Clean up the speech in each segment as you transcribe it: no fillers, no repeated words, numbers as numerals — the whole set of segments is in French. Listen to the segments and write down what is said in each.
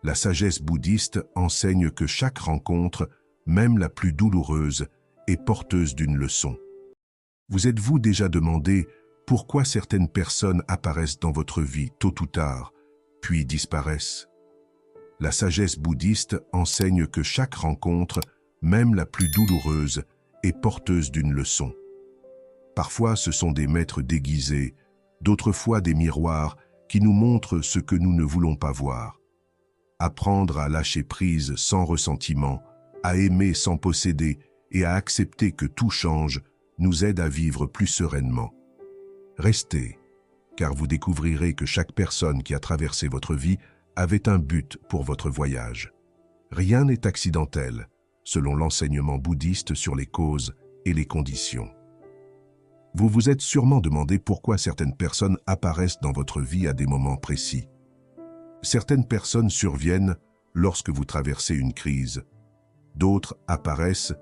La sagesse bouddhiste enseigne que chaque rencontre, même la plus douloureuse, est porteuse d'une leçon. Vous êtes-vous déjà demandé pourquoi certaines personnes apparaissent dans votre vie tôt ou tard, puis disparaissent? La sagesse bouddhiste enseigne que chaque rencontre, même la plus douloureuse, est porteuse d'une leçon. Parfois, ce sont des maîtres déguisés, d'autres fois des miroirs qui nous montrent ce que nous ne voulons pas voir. Apprendre à lâcher prise sans ressentiment, à aimer sans posséder et à accepter que tout change nous aide à vivre plus sereinement. Restez, car vous découvrirez que chaque personne qui a traversé votre vie avait un but pour votre voyage. Rien n'est accidentel, selon l'enseignement bouddhiste sur les causes et les conditions. Vous vous êtes sûrement demandé pourquoi certaines personnes apparaissent dans votre vie à des moments précis. Certaines personnes surviennent lorsque vous traversez une crise. D'autres apparaissent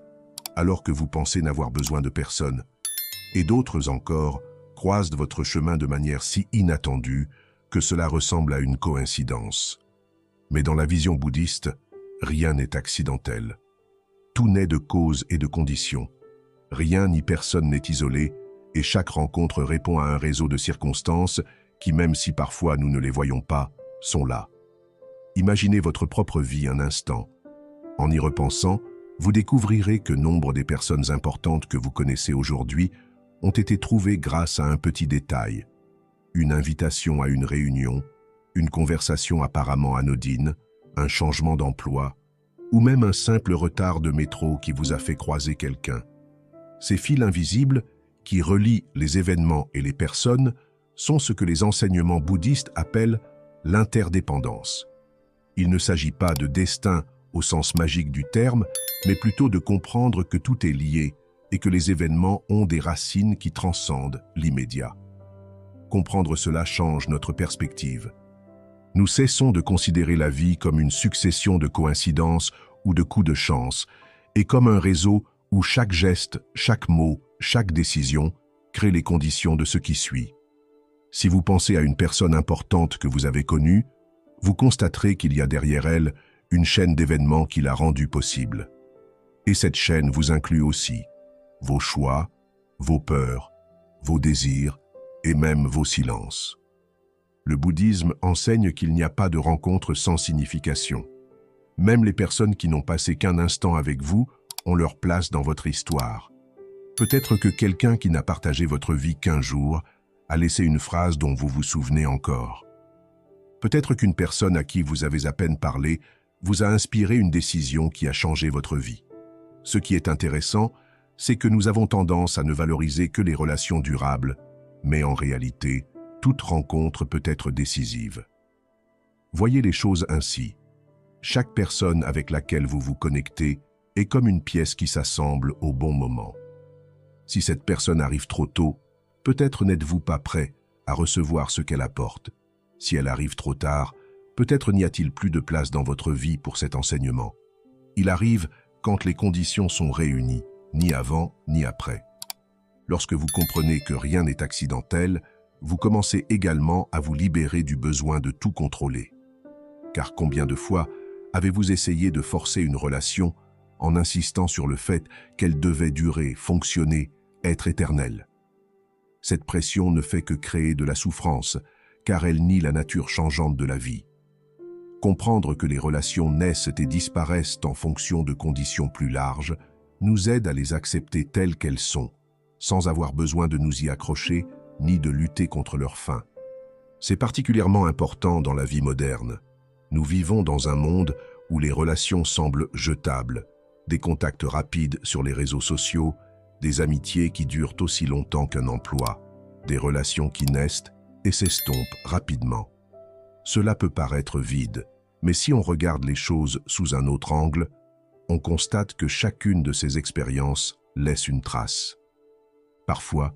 alors que vous pensez n'avoir besoin de personne. Et d'autres encore croisent votre chemin de manière si inattendue que cela ressemble à une coïncidence. Mais dans la vision bouddhiste, rien n'est accidentel. Tout naît de causes et de conditions. Rien ni personne n'est isolé, et chaque rencontre répond à un réseau de circonstances qui, même si parfois nous ne les voyons pas, sont là. Imaginez votre propre vie un instant. En y repensant, vous découvrirez que nombre des personnes importantes que vous connaissez aujourd'hui ont été trouvées grâce à un petit détail. Une invitation à une réunion, une conversation apparemment anodine, un changement d'emploi, ou même un simple retard de métro qui vous a fait croiser quelqu'un. Ces fils invisibles, qui relient les événements et les personnes, sont ce que les enseignements bouddhistes appellent l'interdépendance. Il ne s'agit pas de destin au sens magique du terme, mais plutôt de comprendre que tout est lié et que les événements ont des racines qui transcendent l'immédiat. Comprendre cela change notre perspective. Nous cessons de considérer la vie comme une succession de coïncidences ou de coups de chance, et comme un réseau où chaque geste, chaque mot, chaque décision crée les conditions de ce qui suit. Si vous pensez à une personne importante que vous avez connue, vous constaterez qu'il y a derrière elle une chaîne d'événements qui l'a rendue possible. Et cette chaîne vous inclut aussi vos choix, vos peurs, vos désirs et même vos silences. Le bouddhisme enseigne qu'il n'y a pas de rencontre sans signification. Même les personnes qui n'ont passé qu'un instant avec vous ont leur place dans votre histoire. Peut-être que quelqu'un qui n'a partagé votre vie qu'un jour a laissé une phrase dont vous vous souvenez encore. Peut-être qu'une personne à qui vous avez à peine parlé vous a inspiré une décision qui a changé votre vie. Ce qui est intéressant, c'est que nous avons tendance à ne valoriser que les relations durables, mais en réalité, toute rencontre peut être décisive. Voyez les choses ainsi. Chaque personne avec laquelle vous vous connectez est comme une pièce qui s'assemble au bon moment. Si cette personne arrive trop tôt, peut-être n'êtes-vous pas prêt à recevoir ce qu'elle apporte. Si elle arrive trop tard, peut-être n'y a-t-il plus de place dans votre vie pour cet enseignement. Il arrive quand les conditions sont réunies, ni avant ni après. Lorsque vous comprenez que rien n'est accidentel, vous commencez également à vous libérer du besoin de tout contrôler. Car combien de fois avez-vous essayé de forcer une relation en insistant sur le fait qu'elle devait durer, fonctionner, être éternelle? Cette pression ne fait que créer de la souffrance, car elle nie la nature changeante de la vie. Comprendre que les relations naissent et disparaissent en fonction de conditions plus larges nous aide à les accepter telles qu'elles sont, sans avoir besoin de nous y accrocher ni de lutter contre leur fin. C'est particulièrement important dans la vie moderne. Nous vivons dans un monde où les relations semblent jetables, des contacts rapides sur les réseaux sociaux, des amitiés qui durent aussi longtemps qu'un emploi, des relations qui naissent et s'estompent rapidement. Cela peut paraître vide, mais si on regarde les choses sous un autre angle, on constate que chacune de ces expériences laisse une trace. Parfois,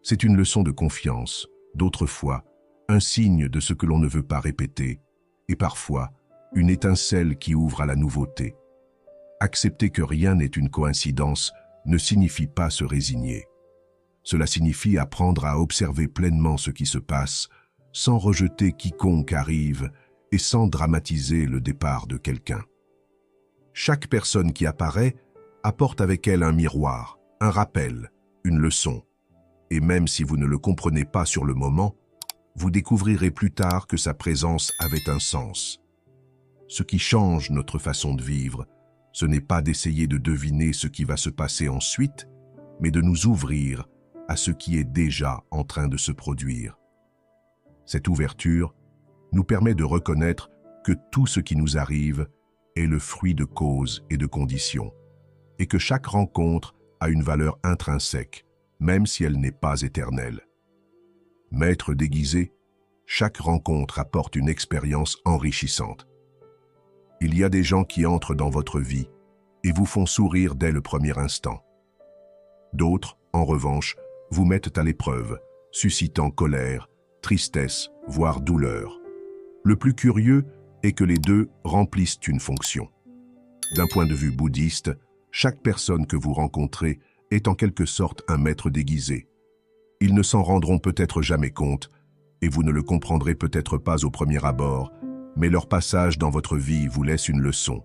c'est une leçon de confiance, d'autres fois, un signe de ce que l'on ne veut pas répéter, et parfois, une étincelle qui ouvre à la nouveauté. Accepter que rien n'est une coïncidence ne signifie pas se résigner. Cela signifie apprendre à observer pleinement ce qui se passe, sans rejeter quiconque arrive, et sans dramatiser le départ de quelqu'un. Chaque personne qui apparaît apporte avec elle un miroir, un rappel, une leçon. Et même si vous ne le comprenez pas sur le moment, vous découvrirez plus tard que sa présence avait un sens. Ce qui change notre façon de vivre, ce n'est pas d'essayer de deviner ce qui va se passer ensuite, mais de nous ouvrir à ce qui est déjà en train de se produire. Cette ouverture nous permet de reconnaître que tout ce qui nous arrive est le fruit de causes et de conditions, et que chaque rencontre a une valeur intrinsèque, même si elle n'est pas éternelle. Maître déguisé, chaque rencontre apporte une expérience enrichissante. Il y a des gens qui entrent dans votre vie et vous font sourire dès le premier instant. D'autres, en revanche, vous mettent à l'épreuve, suscitant colère, tristesse, voire douleur. Le plus curieux est que les deux remplissent une fonction. D'un point de vue bouddhiste, chaque personne que vous rencontrez est en quelque sorte un maître déguisé. Ils ne s'en rendront peut-être jamais compte, et vous ne le comprendrez peut-être pas au premier abord, mais leur passage dans votre vie vous laisse une leçon.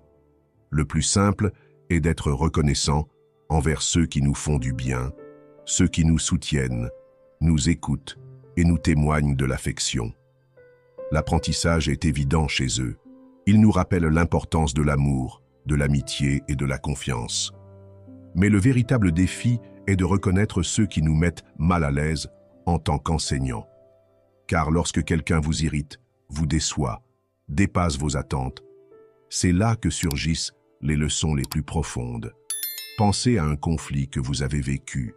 Le plus simple est d'être reconnaissant envers ceux qui nous font du bien, ceux qui nous soutiennent, nous écoutent et nous témoignent de l'affection. L'apprentissage est évident chez eux. Ils nous rappellent l'importance de l'amour, de l'amitié et de la confiance. Mais le véritable défi est de reconnaître ceux qui nous mettent mal à l'aise en tant qu'enseignants. Car lorsque quelqu'un vous irrite, vous déçoit, dépasse vos attentes, c'est là que surgissent les leçons les plus profondes. Pensez à un conflit que vous avez vécu.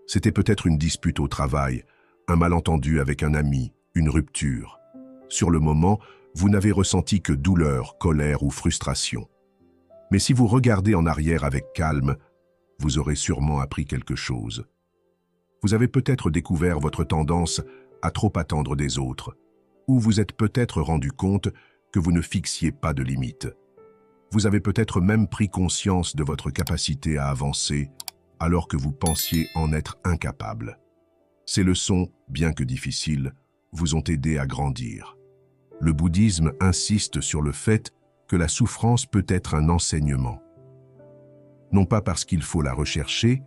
C'était peut-être une dispute au travail, un malentendu avec un ami, une rupture. Sur le moment, vous n'avez ressenti que douleur, colère ou frustration. Mais si vous regardez en arrière avec calme, vous aurez sûrement appris quelque chose. Vous avez peut-être découvert votre tendance à trop attendre des autres, ou vous êtes peut-être rendu compte que vous ne fixiez pas de limites. Vous avez peut-être même pris conscience de votre capacité à avancer alors que vous pensiez en être incapable. Ces leçons, bien que difficiles, vous ont aidé à grandir. Le bouddhisme insiste sur le fait que la souffrance peut être un enseignement. Non pas parce qu'il faut la rechercher,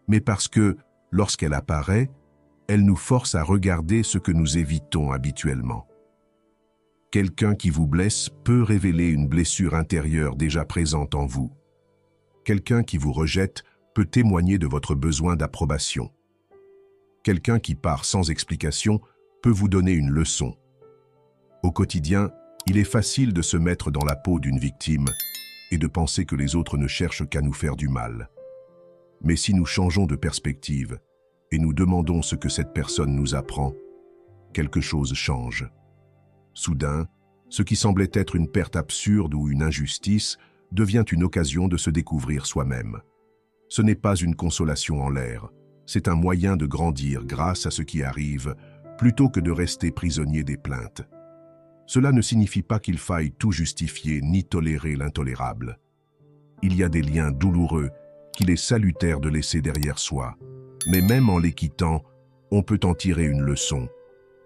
mais parce que, lorsqu'elle apparaît, elle nous force à regarder ce que nous évitons habituellement. Quelqu'un qui vous blesse peut révéler une blessure intérieure déjà présente en vous. Quelqu'un qui vous rejette peut témoigner de votre besoin d'approbation. Quelqu'un qui part sans explication peut vous donner une leçon. Au quotidien, il est facile de se mettre dans la peau d'une victime et de penser que les autres ne cherchent qu'à nous faire du mal. Mais si nous changeons de perspective et nous demandons ce que cette personne nous apprend, quelque chose change. Soudain, ce qui semblait être une perte absurde ou une injustice devient une occasion de se découvrir soi-même. Ce n'est pas une consolation en l'air, c'est un moyen de grandir grâce à ce qui arrive, plutôt que de rester prisonnier des plaintes. Cela ne signifie pas qu'il faille tout justifier ni tolérer l'intolérable. Il y a des liens douloureux qu'il est salutaire de laisser derrière soi, mais même en les quittant, on peut en tirer une leçon.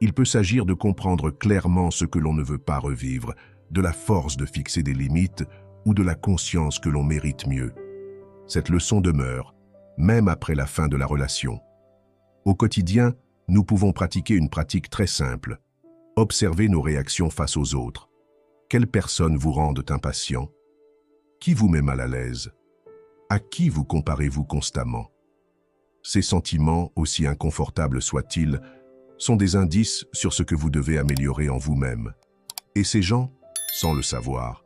Il peut s'agir de comprendre clairement ce que l'on ne veut pas revivre, de la force de fixer des limites ou de la conscience que l'on mérite mieux. Cette leçon demeure, même après la fin de la relation. Au quotidien, nous pouvons pratiquer une pratique très simple. Observez nos réactions face aux autres. Quelles personnes vous rendent impatient? Qui vous met mal à l'aise? À qui vous comparez-vous constamment? Ces sentiments, aussi inconfortables soient-ils, sont des indices sur ce que vous devez améliorer en vous-même. Et ces gens, sans le savoir,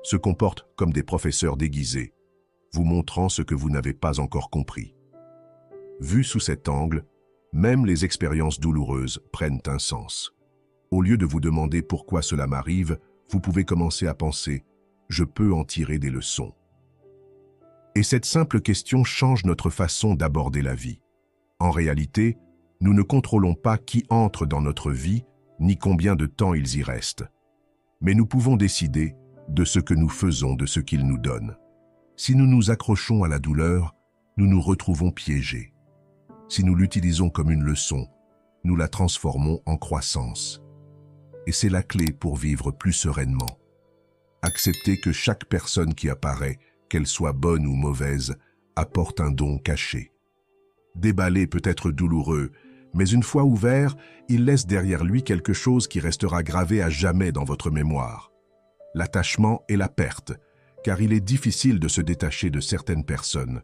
se comportent comme des professeurs déguisés, vous montrant ce que vous n'avez pas encore compris. Vu sous cet angle, même les expériences douloureuses prennent un sens. Au lieu de vous demander pourquoi cela m'arrive, vous pouvez commencer à penser « je peux en tirer des leçons ». Et cette simple question change notre façon d'aborder la vie. En réalité, nous ne contrôlons pas qui entre dans notre vie, ni combien de temps ils y restent. Mais nous pouvons décider de ce que nous faisons de ce qu'ils nous donnent. Si nous nous accrochons à la douleur, nous nous retrouvons piégés. Si nous l'utilisons comme une leçon, nous la transformons en croissance. et c'est la clé pour vivre plus sereinement. Acceptez que chaque personne qui apparaît, qu'elle soit bonne ou mauvaise, apporte un don caché. Déballer peut être douloureux, mais une fois ouvert, il laisse derrière lui quelque chose qui restera gravé à jamais dans votre mémoire. L'attachement et la perte, car il est difficile de se détacher de certaines personnes.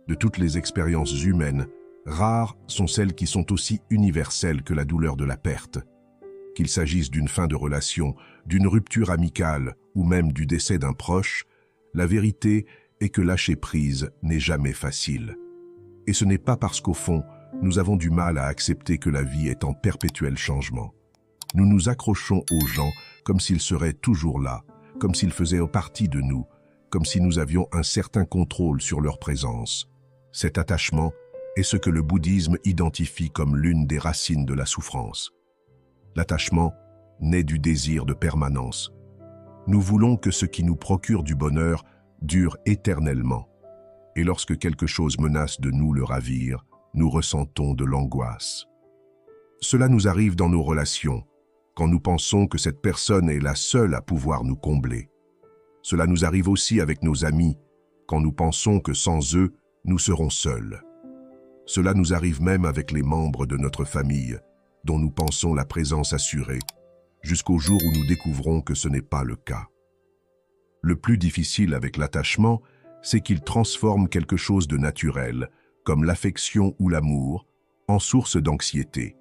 De toutes les expériences humaines, rares sont celles qui sont aussi universelles que la douleur de la perte. Qu'il s'agisse d'une fin de relation, d'une rupture amicale ou même du décès d'un proche, la vérité est que lâcher prise n'est jamais facile. Et ce n'est pas parce qu'au fond, nous avons du mal à accepter que la vie est en perpétuel changement. Nous nous accrochons aux gens comme s'ils seraient toujours là, comme s'ils faisaient partie de nous, comme si nous avions un certain contrôle sur leur présence. Cet attachement est ce que le bouddhisme identifie comme l'une des racines de la souffrance. L'attachement naît du désir de permanence. Nous voulons que ce qui nous procure du bonheur dure éternellement. Et lorsque quelque chose menace de nous le ravir, nous ressentons de l'angoisse. Cela nous arrive dans nos relations, quand nous pensons que cette personne est la seule à pouvoir nous combler. Cela nous arrive aussi avec nos amis, quand nous pensons que sans eux, nous serons seuls. Cela nous arrive même avec les membres de notre famille, dont nous pensons la présence assurée, jusqu'au jour où nous découvrons que ce n'est pas le cas. Le plus difficile avec l'attachement, c'est qu'il transforme quelque chose de naturel, comme l'affection ou l'amour, en source d'anxiété.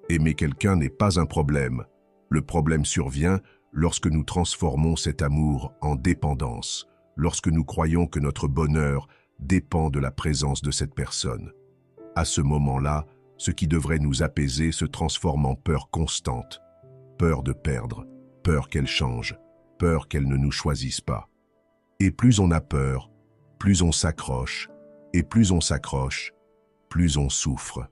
Aimer quelqu'un n'est pas un problème. Le problème survient lorsque nous transformons cet amour en dépendance, lorsque nous croyons que notre bonheur dépend de la présence de cette personne. À ce moment-là, ce qui devrait nous apaiser se transforme en peur constante. Peur de perdre, peur qu'elle change, peur qu'elle ne nous choisisse pas. Et plus on a peur, plus on s'accroche, et plus on s'accroche, plus on souffre.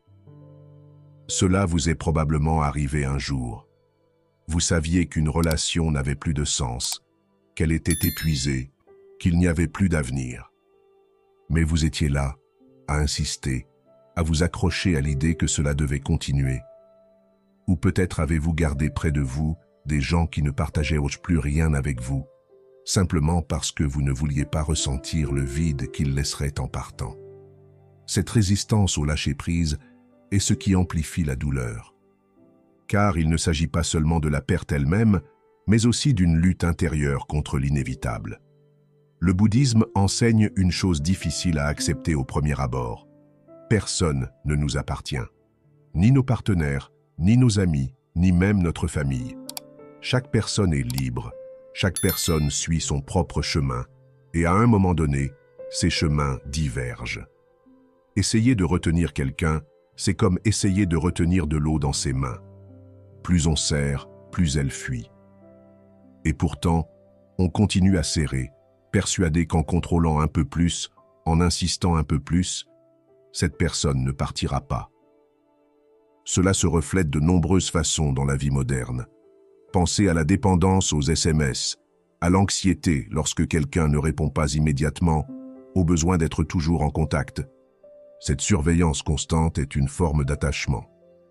Cela vous est probablement arrivé un jour. Vous saviez qu'une relation n'avait plus de sens, qu'elle était épuisée, qu'il n'y avait plus d'avenir. Mais vous étiez là, à insister, à vous accrocher à l'idée que cela devait continuer. Ou peut-être avez-vous gardé près de vous des gens qui ne partageaient plus rien avec vous, simplement parce que vous ne vouliez pas ressentir le vide qu'ils laisseraient en partant. Cette résistance au lâcher-prise est ce qui amplifie la douleur. Car il ne s'agit pas seulement de la perte elle-même, mais aussi d'une lutte intérieure contre l'inévitable. Le bouddhisme enseigne une chose difficile à accepter au premier abord. Personne ne nous appartient. Ni nos partenaires, ni nos amis, ni même notre famille. Chaque personne est libre. Chaque personne suit son propre chemin, et à un moment donné, ces chemins divergent. Essayer de retenir quelqu'un, c'est comme essayer de retenir de l'eau dans ses mains. Plus on serre, plus elle fuit. Et pourtant, on continue à serrer, persuadé qu'en contrôlant un peu plus, en insistant un peu plus, cette personne ne partira pas. Cela se reflète de nombreuses façons dans la vie moderne. Pensez à la dépendance aux SMS, à l'anxiété lorsque quelqu'un ne répond pas immédiatement, au besoin d'être toujours en contact. Cette surveillance constante est une forme d'attachement.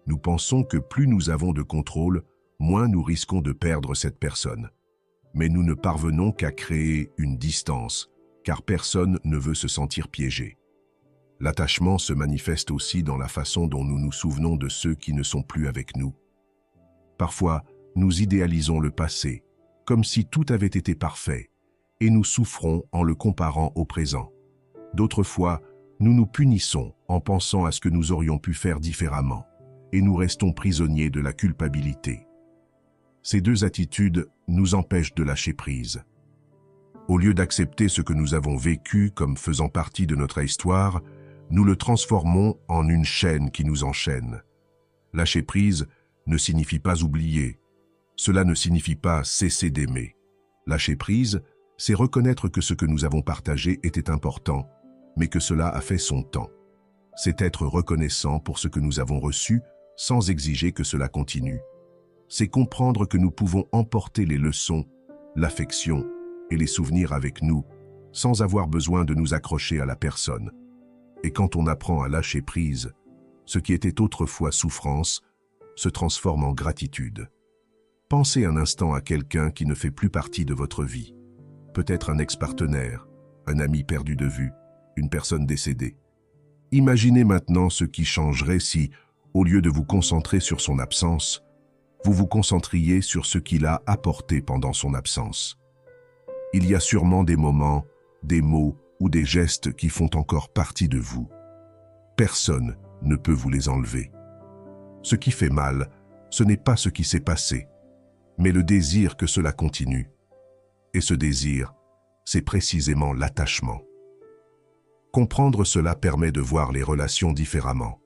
Nous pensons que plus nous avons de contrôle, moins nous risquons de perdre cette personne. Mais nous ne parvenons qu'à créer une distance, car personne ne veut se sentir piégé. L'attachement se manifeste aussi dans la façon dont nous nous souvenons de ceux qui ne sont plus avec nous. Parfois, nous idéalisons le passé, comme si tout avait été parfait, et nous souffrons en le comparant au présent. D'autres fois, nous nous punissons en pensant à ce que nous aurions pu faire différemment, et nous restons prisonniers de la culpabilité. Ces deux attitudes nous empêchent de lâcher prise. Au lieu d'accepter ce que nous avons vécu comme faisant partie de notre histoire, nous le transformons en une chaîne qui nous enchaîne. Lâcher prise ne signifie pas oublier. Cela ne signifie pas cesser d'aimer. Lâcher prise, c'est reconnaître que ce que nous avons partagé était important, mais que cela a fait son temps. C'est être reconnaissant pour ce que nous avons reçu sans exiger que cela continue. C'est comprendre que nous pouvons emporter les leçons, l'affection et les souvenirs avec nous, sans avoir besoin de nous accrocher à la personne. Et quand on apprend à lâcher prise, ce qui était autrefois souffrance se transforme en gratitude. Pensez un instant à quelqu'un qui ne fait plus partie de votre vie. Peut-être un ex-partenaire, un ami perdu de vue, une personne décédée. Imaginez maintenant ce qui changerait si, au lieu de vous concentrer sur son absence, vous vous concentriez sur ce qu'il a apporté pendant son absence. Il y a sûrement des moments, des mots ou des gestes qui font encore partie de vous. Personne ne peut vous les enlever. Ce qui fait mal, ce n'est pas ce qui s'est passé, mais le désir que cela continue. Et ce désir, c'est précisément l'attachement. Comprendre cela permet de voir les relations différemment.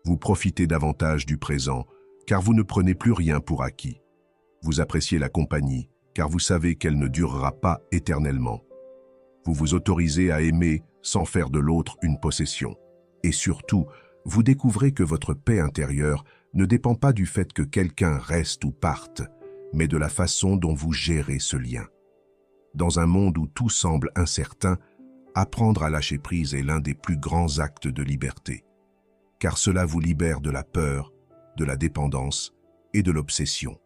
Vous profitez davantage du présent, car vous ne prenez plus rien pour acquis. Vous appréciez la compagnie, car vous savez qu'elle ne durera pas éternellement. Vous vous autorisez à aimer sans faire de l'autre une possession. Et surtout, vous découvrez que votre paix intérieure ne dépend pas du fait que quelqu'un reste ou parte, mais de la façon dont vous gérez ce lien. Dans un monde où tout semble incertain, apprendre à lâcher prise est l'un des plus grands actes de liberté, car cela vous libère de la peur, de la dépendance et de l'obsession.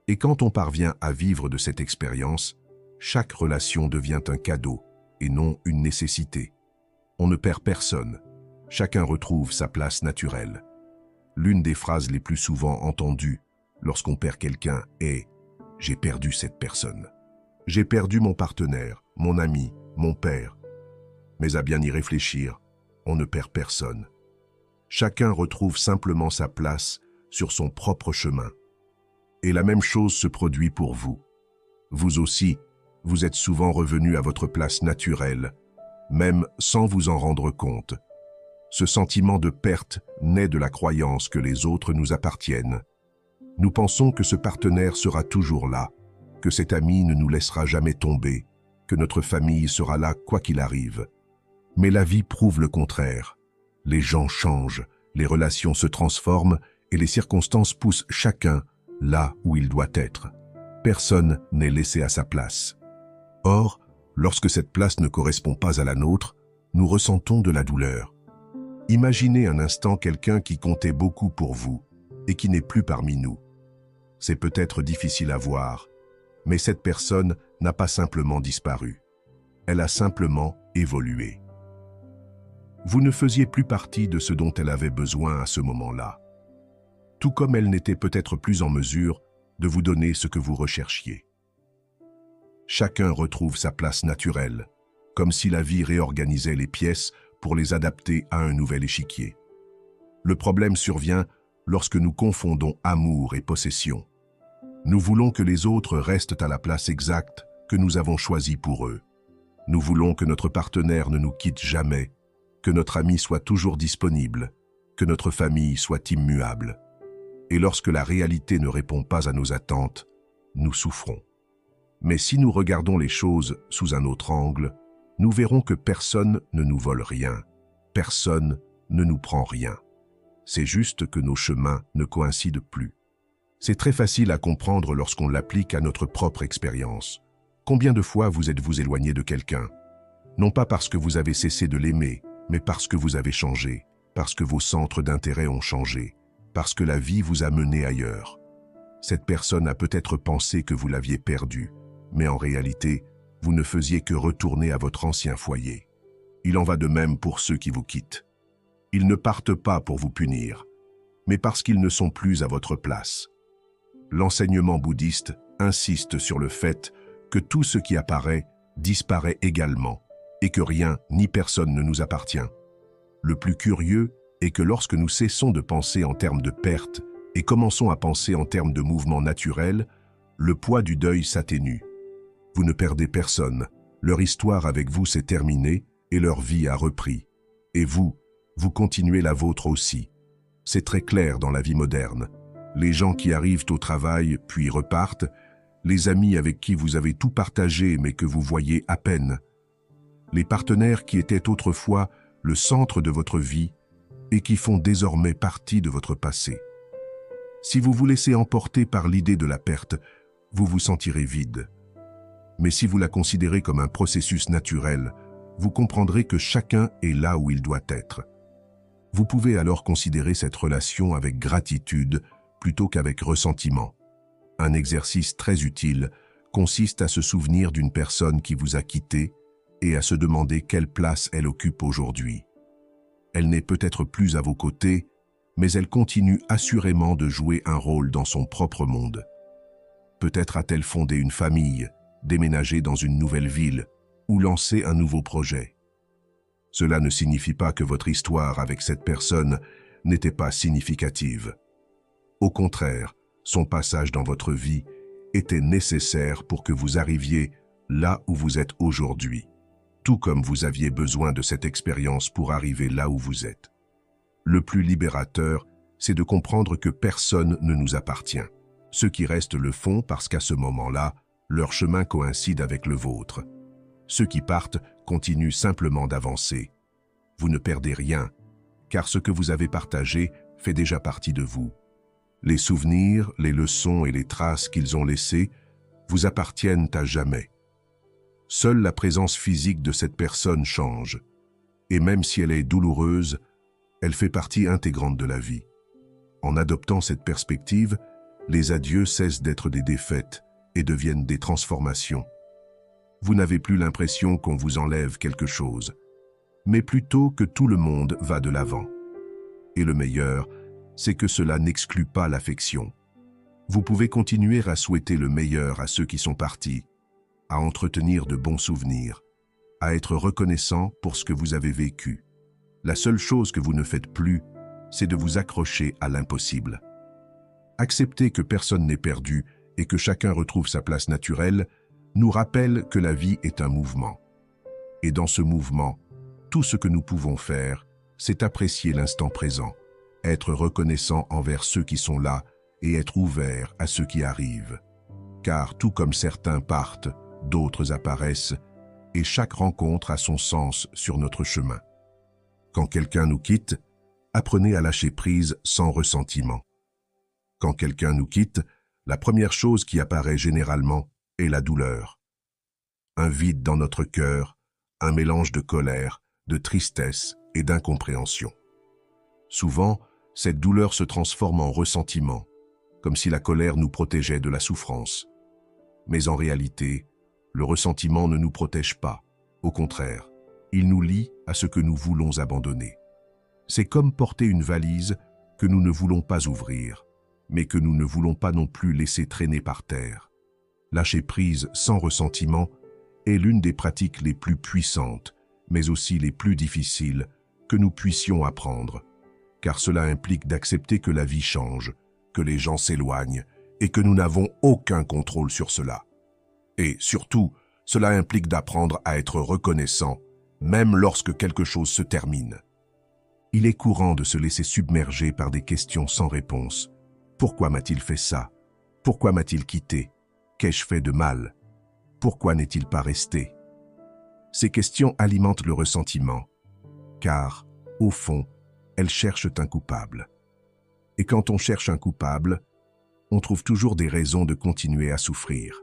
Et quand on parvient à vivre de cette expérience, chaque relation devient un cadeau et non une nécessité. On ne perd personne, chacun retrouve sa place naturelle. L'une des phrases les plus souvent entendues lorsqu'on perd quelqu'un est « j'ai perdu cette personne ». J'ai perdu mon partenaire, mon ami, mon père. Mais à bien y réfléchir, on ne perd personne. Chacun retrouve simplement sa place sur son propre chemin. Et la même chose se produit pour vous. Vous aussi, vous êtes souvent revenu à votre place naturelle, même sans vous en rendre compte. Ce sentiment de perte naît de la croyance que les autres nous appartiennent. Nous pensons que ce partenaire sera toujours là, que cet ami ne nous laissera jamais tomber, que notre famille sera là quoi qu'il arrive. Mais la vie prouve le contraire. Les gens changent, les relations se transforment et les circonstances poussent chacun là où il doit être. Personne n'est laissé à sa place. Or, lorsque cette place ne correspond pas à la nôtre, nous ressentons de la douleur. Imaginez un instant quelqu'un qui comptait beaucoup pour vous et qui n'est plus parmi nous. C'est peut-être difficile à voir, mais cette personne n'a pas simplement disparu. Elle a simplement évolué. Vous ne faisiez plus partie de ce dont elle avait besoin à ce moment-là, tout comme elle n'était peut-être plus en mesure de vous donner ce que vous recherchiez. Chacun retrouve sa place naturelle, comme si la vie réorganisait les pièces pour les adapter à un nouvel échiquier. Le problème survient lorsque nous confondons amour et possession. Nous voulons que les autres restent à la place exacte que nous avons choisie pour eux. Nous voulons que notre partenaire ne nous quitte jamais, que notre ami soit toujours disponible, que notre famille soit immuable. Et lorsque la réalité ne répond pas à nos attentes, nous souffrons. Mais si nous regardons les choses sous un autre angle, nous verrons que personne ne nous vole rien, personne ne nous prend rien. C'est juste que nos chemins ne coïncident plus. C'est très facile à comprendre lorsqu'on l'applique à notre propre expérience. Combien de fois vous êtes-vous éloigné de quelqu'un? Non pas parce que vous avez cessé de l'aimer, mais parce que vous avez changé, parce que vos centres d'intérêt ont changé, parce que la vie vous a mené ailleurs. Cette personne a peut-être pensé que vous l'aviez perdu, mais en réalité, vous ne faisiez que retourner à votre ancien foyer. Il en va de même pour ceux qui vous quittent. Ils ne partent pas pour vous punir, mais parce qu'ils ne sont plus à votre place. L'enseignement bouddhiste insiste sur le fait que tout ce qui apparaît disparaît également et que rien ni personne ne nous appartient. Le plus curieux est que lorsque nous cessons de penser en termes de perte et commençons à penser en termes de mouvement naturel, le poids du deuil s'atténue. Vous ne perdez personne, leur histoire avec vous s'est terminée et leur vie a repris. Et vous continuez la vôtre aussi. C'est très clair dans la vie moderne. Les gens qui arrivent au travail puis repartent, les amis avec qui vous avez tout partagé mais que vous voyez à peine, les partenaires qui étaient autrefois le centre de votre vie et qui font désormais partie de votre passé. Si vous vous laissez emporter par l'idée de la perte, vous vous sentirez vide. Mais si vous la considérez comme un processus naturel, vous comprendrez que chacun est là où il doit être. Vous pouvez alors considérer cette relation avec gratitude plutôt qu'avec ressentiment. Un exercice très utile consiste à se souvenir d'une personne qui vous a quitté et à se demander quelle place elle occupe aujourd'hui. Elle n'est peut-être plus à vos côtés, mais elle continue assurément de jouer un rôle dans son propre monde. Peut-être a-t-elle fondé une famille, déménagé dans une nouvelle ville ou lancé un nouveau projet. Cela ne signifie pas que votre histoire avec cette personne n'était pas significative. Au contraire, son passage dans votre vie était nécessaire pour que vous arriviez là où vous êtes aujourd'hui, tout comme vous aviez besoin de cette expérience pour arriver là où vous êtes. Le plus libérateur, c'est de comprendre que personne ne nous appartient. Ceux qui restent le font parce qu'à ce moment-là, leur chemin coïncide avec le vôtre. Ceux qui partent continuent simplement d'avancer. Vous ne perdez rien, car ce que vous avez partagé fait déjà partie de vous. Les souvenirs, les leçons et les traces qu'ils ont laissées vous appartiennent à jamais. Seule la présence physique de cette personne change, et même si elle est douloureuse, elle fait partie intégrante de la vie. En adoptant cette perspective, les adieux cessent d'être des défaites et deviennent des transformations. Vous n'avez plus l'impression qu'on vous enlève quelque chose, mais plutôt que tout le monde va de l'avant. Et le meilleur, c'est que cela n'exclut pas l'affection. Vous pouvez continuer à souhaiter le meilleur à ceux qui sont partis, à entretenir de bons souvenirs, à être reconnaissant pour ce que vous avez vécu. La seule chose que vous ne faites plus, c'est de vous accrocher à l'impossible. Accepter que personne n'est perdu et que chacun retrouve sa place naturelle nous rappelle que la vie est un mouvement. Et dans ce mouvement, tout ce que nous pouvons faire, c'est apprécier l'instant présent, être reconnaissant envers ceux qui sont là et être ouvert à ceux qui arrivent. Car tout comme certains partent, d'autres apparaissent, et chaque rencontre a son sens sur notre chemin. Quand quelqu'un nous quitte, apprenez à lâcher prise sans ressentiment. Quand quelqu'un nous quitte, la première chose qui apparaît généralement est la douleur. Un vide dans notre cœur, un mélange de colère, de tristesse et d'incompréhension. Souvent, cette douleur se transforme en ressentiment, comme si la colère nous protégeait de la souffrance. Mais en réalité, le ressentiment ne nous protège pas. Au contraire, il nous lie à ce que nous voulons abandonner. C'est comme porter une valise que nous ne voulons pas ouvrir, mais que nous ne voulons pas non plus laisser traîner par terre. Lâcher prise sans ressentiment est l'une des pratiques les plus puissantes, mais aussi les plus difficiles que nous puissions apprendre, car cela implique d'accepter que la vie change, que les gens s'éloignent et que nous n'avons aucun contrôle sur cela. Et surtout, cela implique d'apprendre à être reconnaissant, même lorsque quelque chose se termine. Il est courant de se laisser submerger par des questions sans réponse. Pourquoi m'a-t-il fait ça? Pourquoi m'a-t-il quitté? Qu'ai-je fait de mal? Pourquoi n'est-il pas resté? Ces questions alimentent le ressentiment, car, au fond, elles cherchent un coupable. Et quand on cherche un coupable, on trouve toujours des raisons de continuer à souffrir.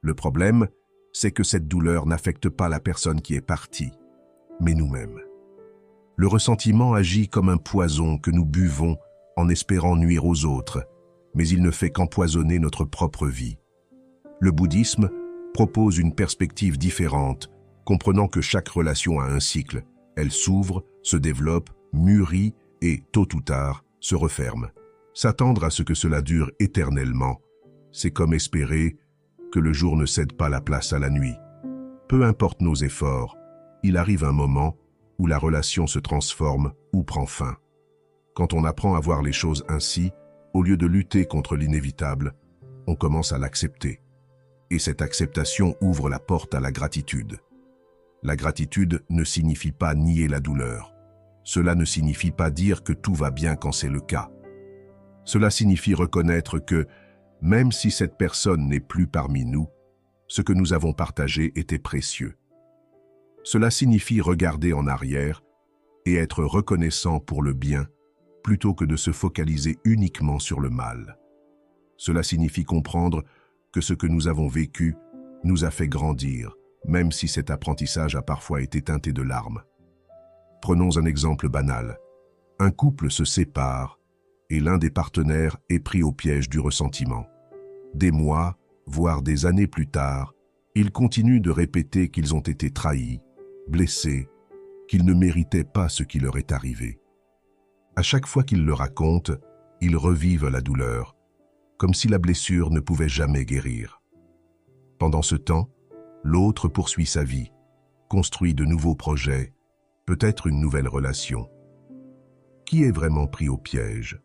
Le problème, c'est que cette douleur n'affecte pas la personne qui est partie, mais nous-mêmes. Le ressentiment agit comme un poison que nous buvons en espérant nuire aux autres, mais il ne fait qu'empoisonner notre propre vie. Le bouddhisme propose une perspective différente, comprenant que chaque relation a un cycle. Elle s'ouvre, se développe, mûrit et, tôt ou tard, se referme. S'attendre à ce que cela dure éternellement, c'est comme espérer que le jour ne cède pas la place à la nuit. Peu importe nos efforts, il arrive un moment où la relation se transforme ou prend fin. Quand on apprend à voir les choses ainsi, au lieu de lutter contre l'inévitable, on commence à l'accepter. Et cette acceptation ouvre la porte à la gratitude. La gratitude ne signifie pas nier la douleur. Cela ne signifie pas dire que tout va bien quand c'est le cas. Cela signifie reconnaître que, même si cette personne n'est plus parmi nous, ce que nous avons partagé était précieux. Cela signifie regarder en arrière et être reconnaissant pour le bien, plutôt que de se focaliser uniquement sur le mal. Cela signifie comprendre que ce que nous avons vécu nous a fait grandir, même si cet apprentissage a parfois été teinté de larmes. Prenons un exemple banal. Un couple se sépare et l'un des partenaires est pris au piège du ressentiment. Des mois, voire des années plus tard, ils continuent de répéter qu'ils ont été trahis, blessés, qu'ils ne méritaient pas ce qui leur est arrivé. À chaque fois qu'ils le racontent, ils revivent la douleur, comme si la blessure ne pouvait jamais guérir. Pendant ce temps, l'autre poursuit sa vie, construit de nouveaux projets, peut-être une nouvelle relation. Qui est vraiment pris au piège?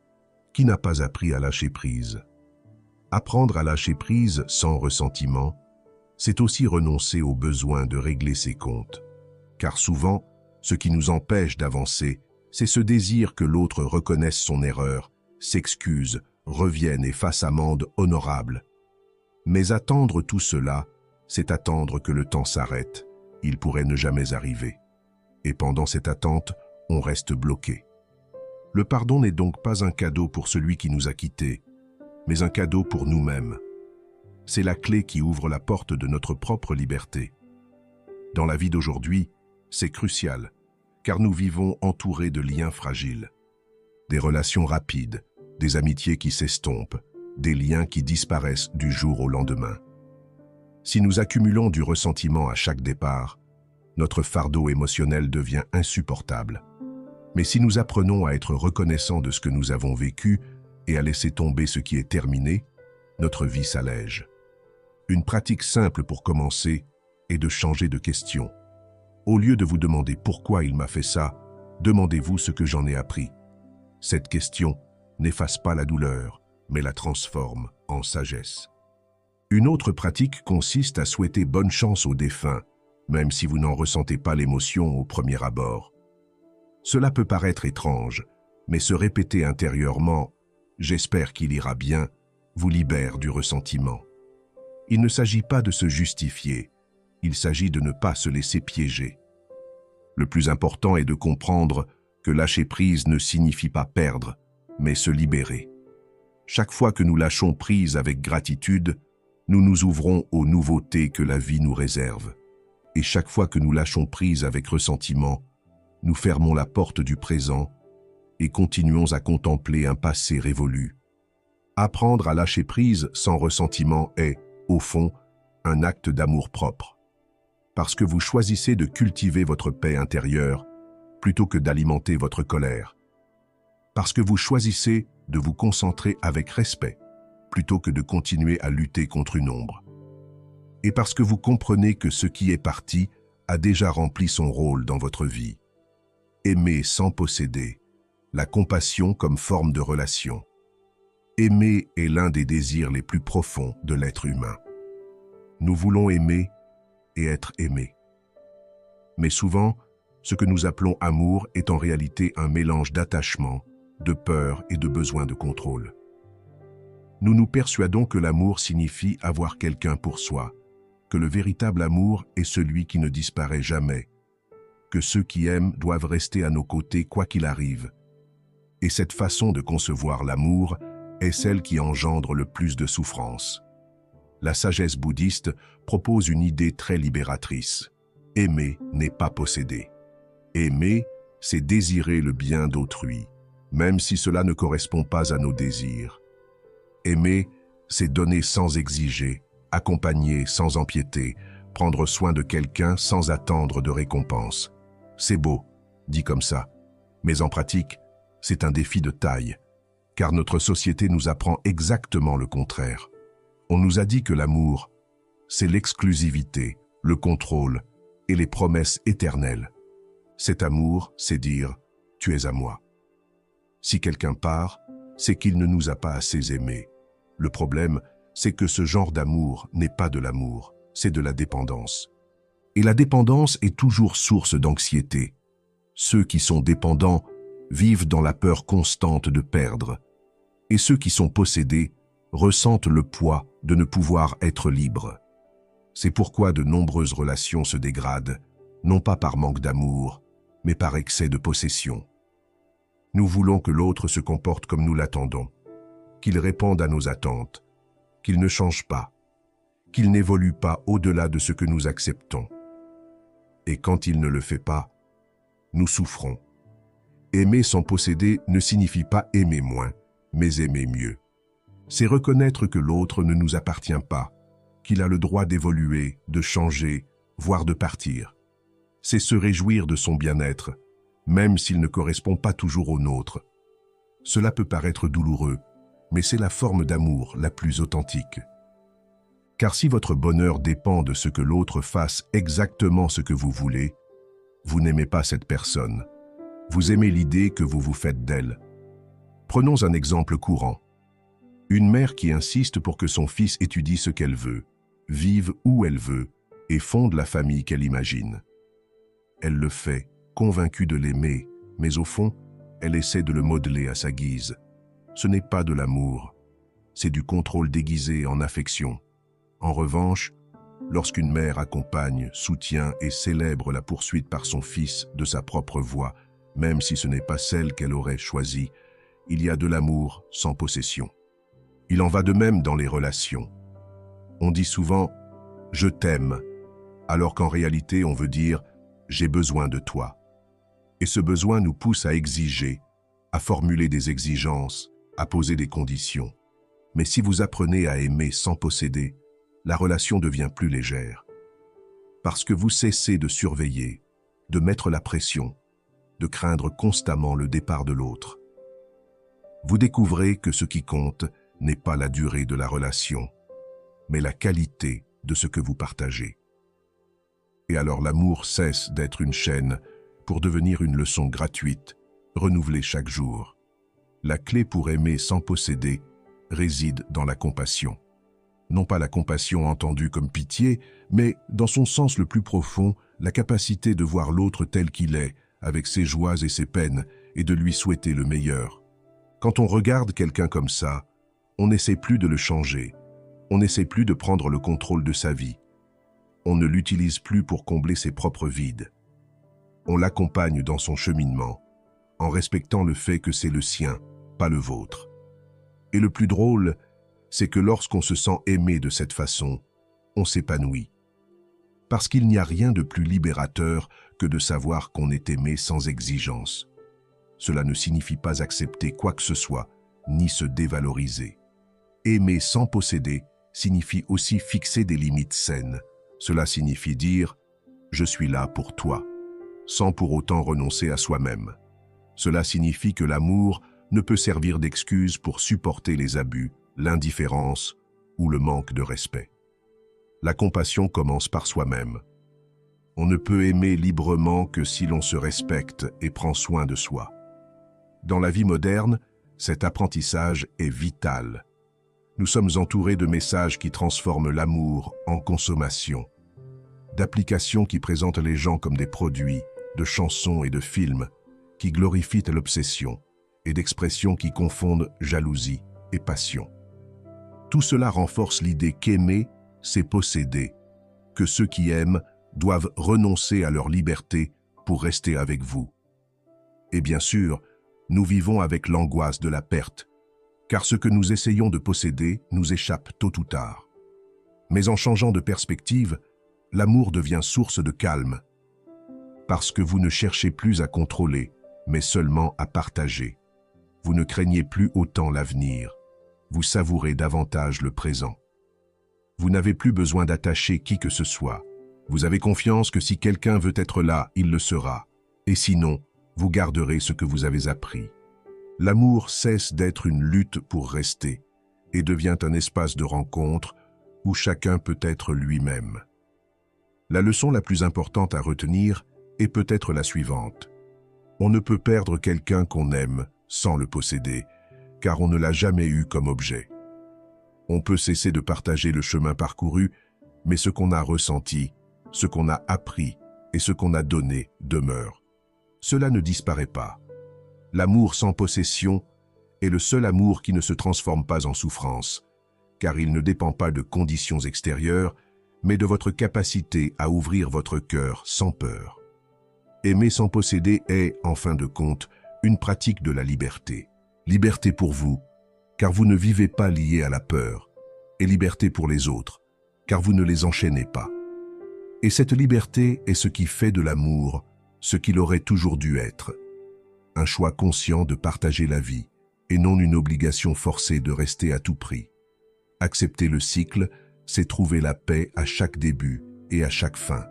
Qui n'a pas appris à lâcher prise? Apprendre à lâcher prise sans ressentiment, c'est aussi renoncer au besoin de régler ses comptes. Car souvent, ce qui nous empêche d'avancer, c'est ce désir que l'autre reconnaisse son erreur, s'excuse, revienne et fasse amende honorable. Mais attendre tout cela, c'est attendre que le temps s'arrête. Il pourrait ne jamais arriver. Et pendant cette attente, on reste bloqué. Le pardon n'est donc pas un cadeau pour celui qui nous a quittés, mais un cadeau pour nous-mêmes. C'est la clé qui ouvre la porte de notre propre liberté. Dans la vie d'aujourd'hui, c'est crucial, car nous vivons entourés de liens fragiles. Des relations rapides, des amitiés qui s'estompent, des liens qui disparaissent du jour au lendemain. Si nous accumulons du ressentiment à chaque départ, notre fardeau émotionnel devient insupportable. Mais si nous apprenons à être reconnaissants de ce que nous avons vécu et à laisser tomber ce qui est terminé, notre vie s'allège. Une pratique simple pour commencer est de changer de question. Au lieu de vous demander pourquoi il m'a fait ça, demandez-vous ce que j'en ai appris. Cette question n'efface pas la douleur, mais la transforme en sagesse. Une autre pratique consiste à souhaiter bonne chance aux défunts, même si vous n'en ressentez pas l'émotion au premier abord. Cela peut paraître étrange, mais se répéter intérieurement « j'espère qu'il ira bien » vous libère du ressentiment. Il ne s'agit pas de se justifier, il s'agit de ne pas se laisser piéger. Le plus important est de comprendre que lâcher prise ne signifie pas perdre, mais se libérer. Chaque fois que nous lâchons prise avec gratitude, nous nous ouvrons aux nouveautés que la vie nous réserve. Et chaque fois que nous lâchons prise avec ressentiment, nous fermons la porte du présent et continuons à contempler un passé révolu. Apprendre à lâcher prise sans ressentiment est, au fond, un acte d'amour-propre. Parce que vous choisissez de cultiver votre paix intérieure plutôt que d'alimenter votre colère. Parce que vous choisissez de vous concentrer avec respect plutôt que de continuer à lutter contre une ombre. Et parce que vous comprenez que ce qui est parti a déjà rempli son rôle dans votre vie. Aimer sans posséder, la compassion comme forme de relation. Aimer est l'un des désirs les plus profonds de l'être humain. Nous voulons aimer et être aimés. Mais souvent, ce que nous appelons amour est en réalité un mélange d'attachement, de peur et de besoin de contrôle. Nous nous persuadons que l'amour signifie avoir quelqu'un pour soi, que le véritable amour est celui qui ne disparaît jamais, que ceux qui aiment doivent rester à nos côtés quoi qu'il arrive. Et cette façon de concevoir l'amour est celle qui engendre le plus de souffrance. La sagesse bouddhiste propose une idée très libératrice. Aimer n'est pas posséder. Aimer, c'est désirer le bien d'autrui, même si cela ne correspond pas à nos désirs. Aimer, c'est donner sans exiger, accompagner sans empiéter, prendre soin de quelqu'un sans attendre de récompense. C'est beau, dit comme ça, mais en pratique, c'est un défi de taille, car notre société nous apprend exactement le contraire. On nous a dit que l'amour, c'est l'exclusivité, le contrôle et les promesses éternelles. Cet amour, c'est dire « tu es à moi ». Si quelqu'un part, c'est qu'il ne nous a pas assez aimés. Le problème, c'est que ce genre d'amour n'est pas de l'amour, c'est de la dépendance. Et la dépendance est toujours source d'anxiété. Ceux qui sont dépendants vivent dans la peur constante de perdre. Et ceux qui sont possédés ressentent le poids de ne pouvoir être libres. C'est pourquoi de nombreuses relations se dégradent, non pas par manque d'amour, mais par excès de possession. Nous voulons que l'autre se comporte comme nous l'attendons, qu'il réponde à nos attentes, qu'il ne change pas, qu'il n'évolue pas au-delà de ce que nous acceptons. Et quand il ne le fait pas, nous souffrons. Aimer sans posséder ne signifie pas aimer moins, mais aimer mieux. C'est reconnaître que l'autre ne nous appartient pas, qu'il a le droit d'évoluer, de changer, voire de partir. C'est se réjouir de son bien-être, même s'il ne correspond pas toujours au nôtre. Cela peut paraître douloureux, mais c'est la forme d'amour la plus authentique. Car si votre bonheur dépend de ce que l'autre fasse exactement ce que vous voulez, vous n'aimez pas cette personne. Vous aimez l'idée que vous vous faites d'elle. Prenons un exemple courant. Une mère qui insiste pour que son fils étudie ce qu'elle veut, vive où elle veut et fonde la famille qu'elle imagine. Elle le fait, convaincue de l'aimer, mais au fond, elle essaie de le modeler à sa guise. Ce n'est pas de l'amour, c'est du contrôle déguisé en affection. En revanche, lorsqu'une mère accompagne, soutient et célèbre la poursuite par son fils de sa propre voie, même si ce n'est pas celle qu'elle aurait choisie, il y a de l'amour sans possession. Il en va de même dans les relations. On dit souvent « je t'aime », alors qu'en réalité on veut dire « j'ai besoin de toi ». Et ce besoin nous pousse à exiger, à formuler des exigences, à poser des conditions. Mais si vous apprenez à aimer sans posséder, la relation devient plus légère. Parce que vous cessez de surveiller, de mettre la pression, de craindre constamment le départ de l'autre. Vous découvrez que ce qui compte n'est pas la durée de la relation, mais la qualité de ce que vous partagez. Et alors l'amour cesse d'être une chaîne pour devenir une leçon gratuite, renouvelée chaque jour. La clé pour aimer sans posséder réside dans la compassion. Non pas la compassion entendue comme pitié, mais dans son sens le plus profond, la capacité de voir l'autre tel qu'il est, avec ses joies et ses peines, et de lui souhaiter le meilleur. Quand on regarde quelqu'un comme ça, on n'essaie plus de le changer, on n'essaie plus de prendre le contrôle de sa vie. On ne l'utilise plus pour combler ses propres vides. On l'accompagne dans son cheminement, en respectant le fait que c'est le sien, pas le vôtre. Et le plus drôle, c'est que lorsqu'on se sent aimé de cette façon, on s'épanouit. Parce qu'il n'y a rien de plus libérateur que de savoir qu'on est aimé sans exigence. Cela ne signifie pas accepter quoi que ce soit, ni se dévaloriser. Aimer sans posséder signifie aussi fixer des limites saines. Cela signifie dire « je suis là pour toi », sans pour autant renoncer à soi-même. Cela signifie que l'amour ne peut servir d'excuse pour supporter les abus, l'indifférence ou le manque de respect. La compassion commence par soi-même. On ne peut aimer librement que si l'on se respecte et prend soin de soi. Dans la vie moderne, cet apprentissage est vital. Nous sommes entourés de messages qui transforment l'amour en consommation, d'applications qui présentent les gens comme des produits, de chansons et de films qui glorifient l'obsession et d'expressions qui confondent jalousie et passion. Tout cela renforce l'idée qu'aimer, c'est posséder, que ceux qui aiment doivent renoncer à leur liberté pour rester avec vous. Et bien sûr, nous vivons avec l'angoisse de la perte, car ce que nous essayons de posséder nous échappe tôt ou tard. Mais en changeant de perspective, l'amour devient source de calme, parce que vous ne cherchez plus à contrôler, mais seulement à partager. Vous ne craignez plus autant l'avenir, vous savourez davantage le présent. Vous n'avez plus besoin d'attacher qui que ce soit. Vous avez confiance que si quelqu'un veut être là, il le sera. Et sinon, vous garderez ce que vous avez appris. L'amour cesse d'être une lutte pour rester et devient un espace de rencontre où chacun peut être lui-même. La leçon la plus importante à retenir est peut-être la suivante. On ne peut perdre quelqu'un qu'on aime sans le posséder, car on ne l'a jamais eu comme objet. On peut cesser de partager le chemin parcouru, mais ce qu'on a ressenti, ce qu'on a appris et ce qu'on a donné demeure. Cela ne disparaît pas. L'amour sans possession est le seul amour qui ne se transforme pas en souffrance, car il ne dépend pas de conditions extérieures, mais de votre capacité à ouvrir votre cœur sans peur. Aimer sans posséder est, en fin de compte, une pratique de la liberté. Liberté pour vous, car vous ne vivez pas lié à la peur, et liberté pour les autres, car vous ne les enchaînez pas. Et cette liberté est ce qui fait de l'amour ce qu'il aurait toujours dû être. Un choix conscient de partager la vie, et non une obligation forcée de rester à tout prix. Accepter le cycle, c'est trouver la paix à chaque début et à chaque fin.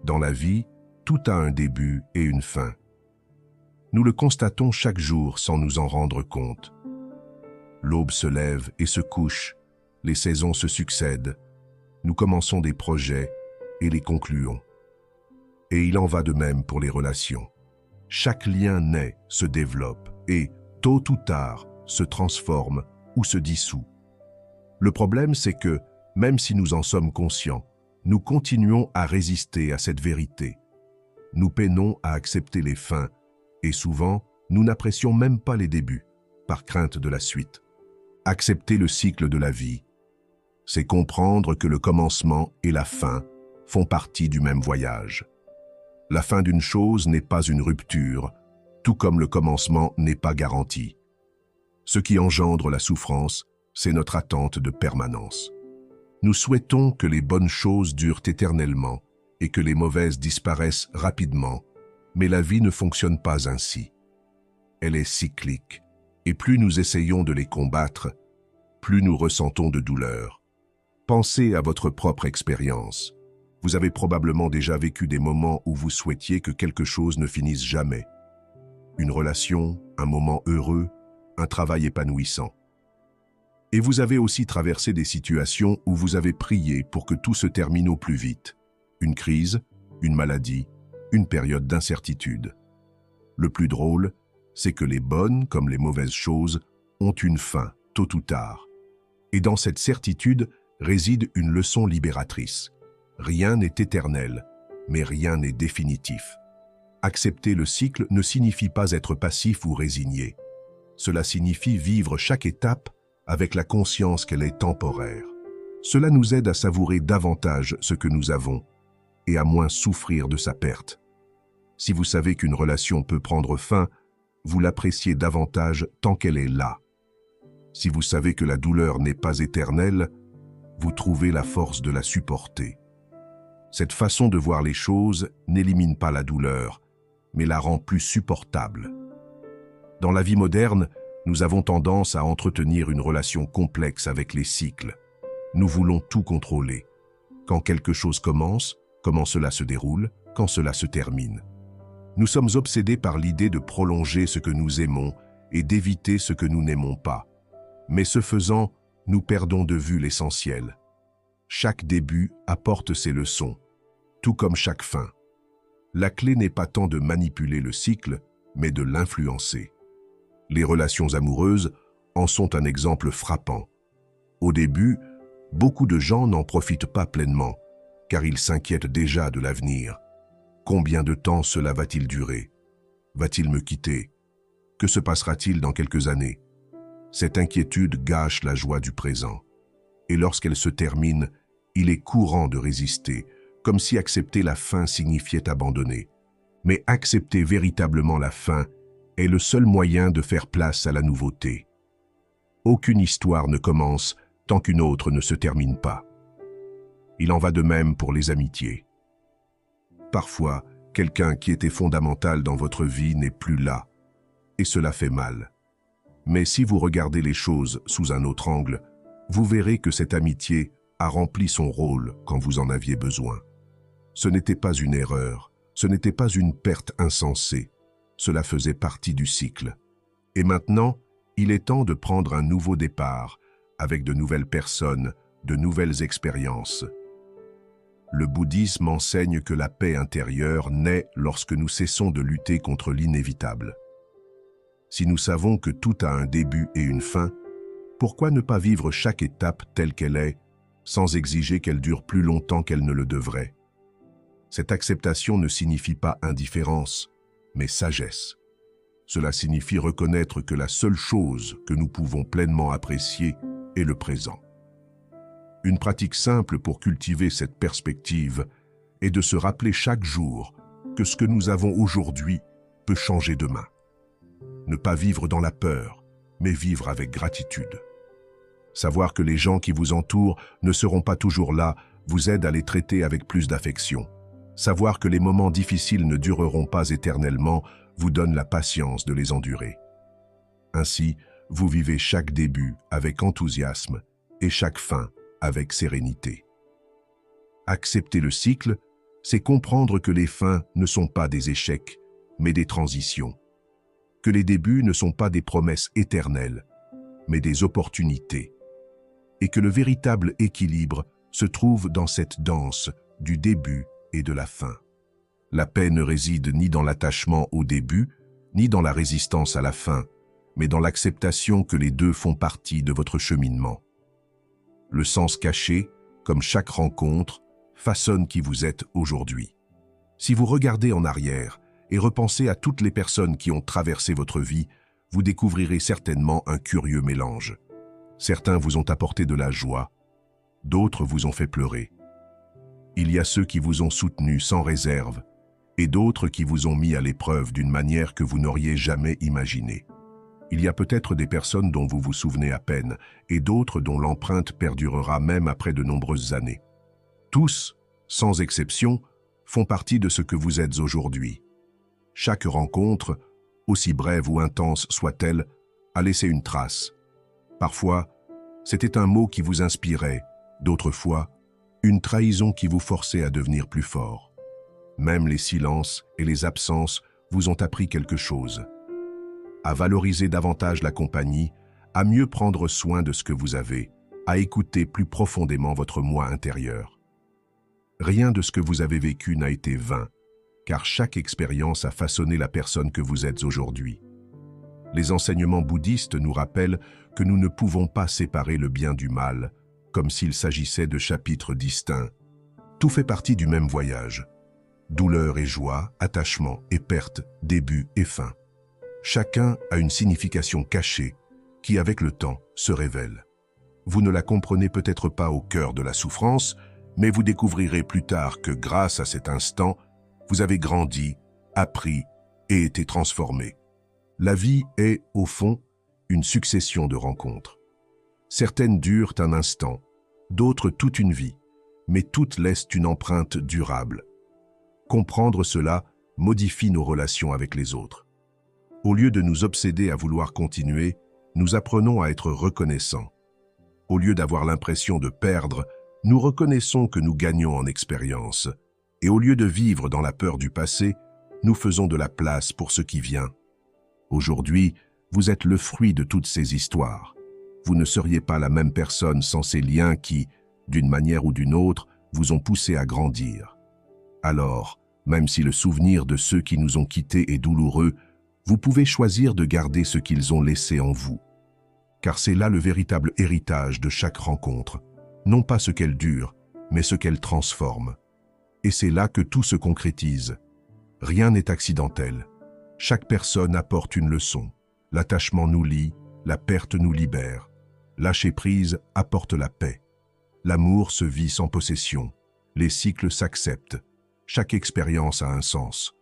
Dans la vie, tout a un début et une fin. Nous le constatons chaque jour sans nous en rendre compte. L'aube se lève et se couche, les saisons se succèdent, nous commençons des projets et les concluons. Et il en va de même pour les relations. Chaque lien naît, se développe et, tôt ou tard, se transforme ou se dissout. Le problème, c'est que, même si nous en sommes conscients, nous continuons à résister à cette vérité. Nous peinons à accepter les fins et souvent, nous n'apprécions même pas les débuts, par crainte de la suite. Accepter le cycle de la vie, c'est comprendre que le commencement et la fin font partie du même voyage. La fin d'une chose n'est pas une rupture, tout comme le commencement n'est pas garanti. Ce qui engendre la souffrance, c'est notre attente de permanence. Nous souhaitons que les bonnes choses durent éternellement et que les mauvaises disparaissent rapidement, mais la vie ne fonctionne pas ainsi. Elle est cyclique, et plus nous essayons de les combattre, plus nous ressentons de douleur. Pensez à votre propre expérience. Vous avez probablement déjà vécu des moments où vous souhaitiez que quelque chose ne finisse jamais. Une relation, un moment heureux, un travail épanouissant. Et vous avez aussi traversé des situations où vous avez prié pour que tout se termine au plus vite. Une crise, une maladie, une période d'incertitude. Le plus drôle, c'est que les bonnes comme les mauvaises choses ont une fin, tôt ou tard. Et dans cette certitude réside une leçon libératrice. Rien n'est éternel, mais rien n'est définitif. Accepter le cycle ne signifie pas être passif ou résigné. Cela signifie vivre chaque étape avec la conscience qu'elle est temporaire. Cela nous aide à savourer davantage ce que nous avons et à moins souffrir de sa perte. Si vous savez qu'une relation peut prendre fin, vous l'appréciez davantage tant qu'elle est là. Si vous savez que la douleur n'est pas éternelle, vous trouvez la force de la supporter. Cette façon de voir les choses n'élimine pas la douleur, mais la rend plus supportable. Dans la vie moderne, nous avons tendance à entretenir une relation complexe avec les cycles. Nous voulons tout contrôler. Quand quelque chose commence, comment cela se déroule, quand cela se termine. Nous sommes obsédés par l'idée de prolonger ce que nous aimons et d'éviter ce que nous n'aimons pas. Mais ce faisant, nous perdons de vue l'essentiel. Chaque début apporte ses leçons, tout comme chaque fin. La clé n'est pas tant de manipuler le cycle, mais de l'influencer. Les relations amoureuses en sont un exemple frappant. Au début, beaucoup de gens n'en profitent pas pleinement, car ils s'inquiètent déjà de l'avenir. Combien de temps cela va-t-il durer? Va-t-il me quitter? Que se passera-t-il dans quelques années? Cette inquiétude gâche la joie du présent. Et lorsqu'elle se termine, il est courant de résister, comme si accepter la fin signifiait abandonner. Mais accepter véritablement la fin est le seul moyen de faire place à la nouveauté. Aucune histoire ne commence tant qu'une autre ne se termine pas. Il en va de même pour les amitiés. Parfois, quelqu'un qui était fondamental dans votre vie n'est plus là, et cela fait mal. Mais si vous regardez les choses sous un autre angle, vous verrez que cette amitié a rempli son rôle quand vous en aviez besoin. Ce n'était pas une erreur, ce n'était pas une perte insensée, cela faisait partie du cycle. Et maintenant, il est temps de prendre un nouveau départ, avec de nouvelles personnes, de nouvelles expériences. Le bouddhisme enseigne que la paix intérieure naît lorsque nous cessons de lutter contre l'inévitable. Si nous savons que tout a un début et une fin, pourquoi ne pas vivre chaque étape telle qu'elle est, sans exiger qu'elle dure plus longtemps qu'elle ne le devrait? Cette acceptation ne signifie pas indifférence, mais sagesse. Cela signifie reconnaître que la seule chose que nous pouvons pleinement apprécier est le présent. Une pratique simple pour cultiver cette perspective est de se rappeler chaque jour que ce que nous avons aujourd'hui peut changer demain. Ne pas vivre dans la peur, mais vivre avec gratitude. Savoir que les gens qui vous entourent ne seront pas toujours là vous aide à les traiter avec plus d'affection. Savoir que les moments difficiles ne dureront pas éternellement vous donne la patience de les endurer. Ainsi, vous vivez chaque début avec enthousiasme et chaque fin avec sérénité. Accepter le cycle, c'est comprendre que les fins ne sont pas des échecs, mais des transitions. Que les débuts ne sont pas des promesses éternelles, mais des opportunités. Et que le véritable équilibre se trouve dans cette danse du début et de la fin. La paix ne réside ni dans l'attachement au début, ni dans la résistance à la fin, mais dans l'acceptation que les deux font partie de votre cheminement. Le sens caché, comme chaque rencontre, façonne qui vous êtes aujourd'hui. Si vous regardez en arrière et repensez à toutes les personnes qui ont traversé votre vie, vous découvrirez certainement un curieux mélange. Certains vous ont apporté de la joie, d'autres vous ont fait pleurer. Il y a ceux qui vous ont soutenu sans réserve, et d'autres qui vous ont mis à l'épreuve d'une manière que vous n'auriez jamais imaginée. Il y a peut-être des personnes dont vous vous souvenez à peine, et d'autres dont l'empreinte perdurera même après de nombreuses années. Tous, sans exception, font partie de ce que vous êtes aujourd'hui. Chaque rencontre, aussi brève ou intense soit-elle, a laissé une trace. Parfois, c'était un mot qui vous inspirait, d'autres fois, une trahison qui vous forçait à devenir plus fort. Même les silences et les absences vous ont appris quelque chose. À valoriser davantage la compagnie, à mieux prendre soin de ce que vous avez, à écouter plus profondément votre moi intérieur. Rien de ce que vous avez vécu n'a été vain, car chaque expérience a façonné la personne que vous êtes aujourd'hui. Les enseignements bouddhistes nous rappellent que nous ne pouvons pas séparer le bien du mal, comme s'il s'agissait de chapitres distincts. Tout fait partie du même voyage. Douleur et joie, attachement et perte, début et fin. Chacun a une signification cachée qui, avec le temps, se révèle. Vous ne la comprenez peut-être pas au cœur de la souffrance, mais vous découvrirez plus tard que grâce à cet instant, vous avez grandi, appris et été transformé. La vie est, au fond, une succession de rencontres. Certaines durent un instant, d'autres toute une vie, mais toutes laissent une empreinte durable. Comprendre cela modifie nos relations avec les autres. Au lieu de nous obséder à vouloir continuer, nous apprenons à être reconnaissants. Au lieu d'avoir l'impression de perdre, nous reconnaissons que nous gagnons en expérience. Et au lieu de vivre dans la peur du passé, nous faisons de la place pour ce qui vient. Aujourd'hui, vous êtes le fruit de toutes ces histoires. Vous ne seriez pas la même personne sans ces liens qui, d'une manière ou d'une autre, vous ont poussé à grandir. Alors, même si le souvenir de ceux qui nous ont quittés est douloureux, vous pouvez choisir de garder ce qu'ils ont laissé en vous. Car c'est là le véritable héritage de chaque rencontre, non pas ce qu'elle dure, mais ce qu'elle transforme. Et c'est là que tout se concrétise. Rien n'est accidentel. Chaque personne apporte une leçon. L'attachement nous lie, la perte nous libère. Lâcher prise apporte la paix. L'amour se vit sans possession. Les cycles s'acceptent. Chaque expérience a un sens.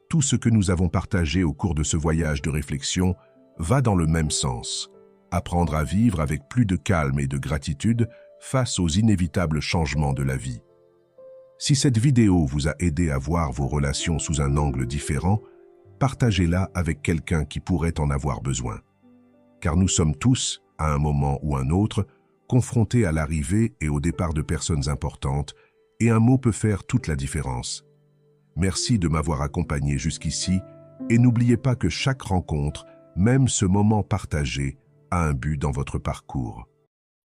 Tout ce que nous avons partagé au cours de ce voyage de réflexion va dans le même sens. Apprendre à vivre avec plus de calme et de gratitude face aux inévitables changements de la vie. Si cette vidéo vous a aidé à voir vos relations sous un angle différent, partagez-la avec quelqu'un qui pourrait en avoir besoin. Car nous sommes tous, à un moment ou un autre, confrontés à l'arrivée et au départ de personnes importantes, et un mot peut faire toute la différence. Merci de m'avoir accompagné jusqu'ici, et n'oubliez pas que chaque rencontre, même ce moment partagé, a un but dans votre parcours.